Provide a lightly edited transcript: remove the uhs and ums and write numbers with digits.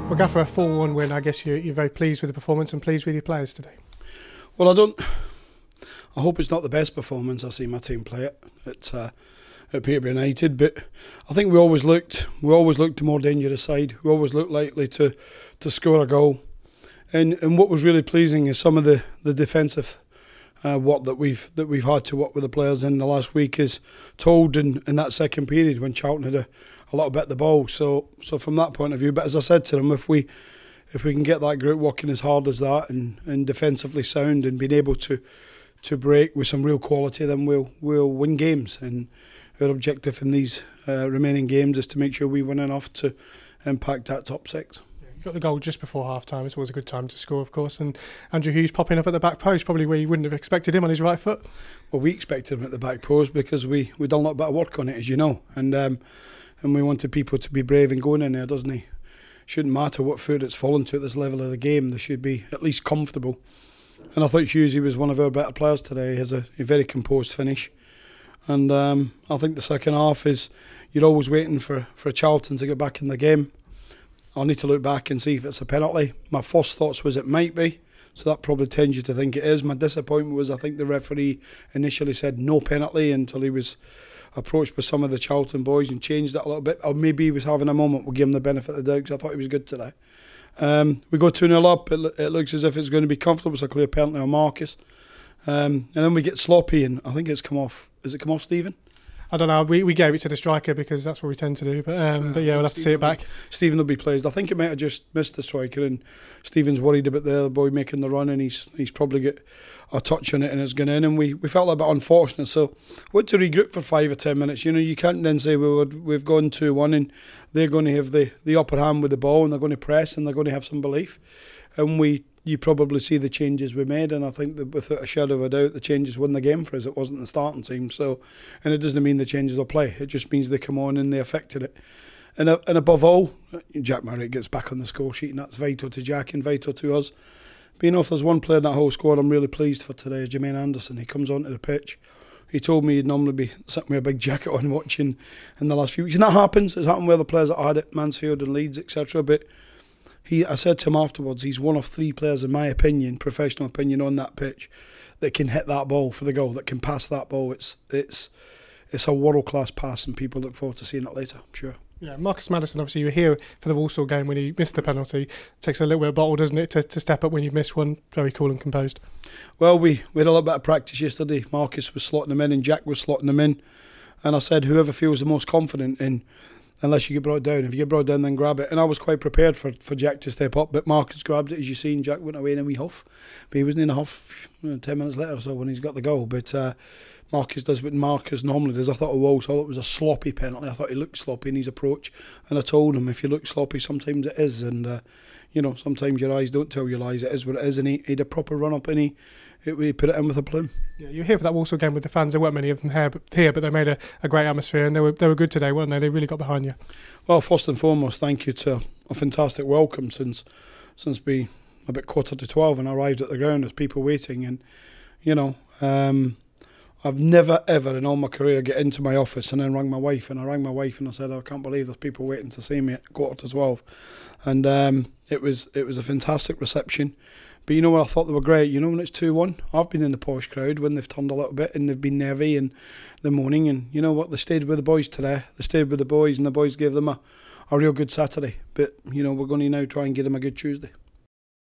Well, Gaffer, a 4-1 win. I guess you're very pleased with the performance and pleased with your players today. Well, I hope it's not the best performance I see my team play at Peterborough United, but I think we always looked a more dangerous side. We always looked likely to score a goal, and what was really pleasing is some of the defensive work that we've had to work with the players in the last week is told in that second period when Charlton had a little bit of the ball. So from that point of view, but as I said to them, if we can get that group working as hard as that and defensively sound and being able to break with some real quality, then we'll win games. And our objective in these remaining games is to make sure we win enough to impact that top six. You got the goal just before half-time. It's always a good time to score, of course. And Andrew Hughes popping up at the back post, probably where you wouldn't have expected him on his right foot. Well, we expected him at the back post because we done a lot better work on it, as you know. And we wanted people to be brave and going in there, doesn't he? Shouldn't matter what foot it's fallen to at this level of the game. They should be at least comfortable. And I thought Hughesy was one of our better players today. He has a very composed finish. And I think the second half is you're always waiting for Charlton to get back in the game. I'll need to look back and see if it's a penalty. My first thoughts was it might be, so that probably tends you to think it is. My disappointment was I think the referee initially said no penalty until he was approached by some of the Charlton boys and changed that a little bit. Or maybe he was having a moment. We'll give him the benefit of the doubt because I thought he was good today. We go 2-0 up. It looks as if it's going to be comfortable. It's a clear penalty on Marcus. And then we get sloppy and I think it's come off. Has it come off, Stephen? I don't know. We gave it to the striker because that's what we tend to do. But yeah, we'll have to see it back. Stephen will be pleased. I think it might have just missed the striker, and Stephen's worried about the other boy making the run, and he's probably got a touch on it, and it's gone in. And we felt a bit unfortunate. So we had to regroup for 5 or 10 minutes. You know, you can't then say we've gone 2-1, and they're going to have the upper hand with the ball, and they're going to press, and they're going to have some belief. And you probably see the changes we made, and I think that without a shadow of a doubt, the changes won the game for us. It wasn't the starting team, so, and it doesn't mean the changes will play. It just means they come on and they affected it. And above all, Jack Marriott gets back on the score sheet, and that's vital to Jack and vital to us. But you know, if there's one player in that whole squad I'm really pleased for today is Jermaine Anderson. He comes onto the pitch. He told me he'd normally be sitting with a big jacket on watching in the last few weeks, and that happens. It's happened with other players that I had at Mansfield and Leeds, etc. But I said to him afterwards, he's one of 3 players, in my opinion, professional opinion, on that pitch that can hit that ball for the goal, that can pass that ball. It's a world-class pass, and people look forward to seeing it later, I'm sure. Yeah, Marcus Maddison, obviously you were here for the Walsall game when he missed the penalty. It takes a little bit of bottle, doesn't it, to step up when you've missed one. Very cool and composed. Well, we had a little bit of practice yesterday. Marcus was slotting them in and Jack was slotting them in. And I said, whoever feels the most confident in, unless you get brought down. If you get brought down, then grab it. And I was quite prepared for Jack to step up, but Marcus grabbed it, as you see, and Jack went away in a wee huff. But he wasn't in a huff 10 minutes later or so when he's got the goal. But Marcus does what Marcus normally does. I thought of Walsall, it was a sloppy penalty. I thought he looked sloppy in his approach. And I told him, if you look sloppy, sometimes it is. And, you know, sometimes your eyes don't tell you lies. It is what it is. And he had a proper run-up, and he put it in with a plume. Yeah, you were here for that Walsall game with the fans. There weren't many of them here, but they made a great atmosphere, and they were good today, weren't they? They really got behind you. Well, first and foremost, thank you to a fantastic welcome since being about 11:45 and I arrived at the ground. There's people waiting, and you know, I've never ever in all my career get into my office and then rang my wife, and I rang my wife and I said, I can't believe there's people waiting to see me at 11:45, and it was a fantastic reception. But you know what, I thought they were great. You know, when it's 2-1, I've been in the posh crowd when they've turned a little bit and they've been nervy and the moaning, and you know what, they stayed with the boys today. They stayed with the boys, and the boys gave them a real good Saturday. But you know, we're going to now try and give them a good Tuesday.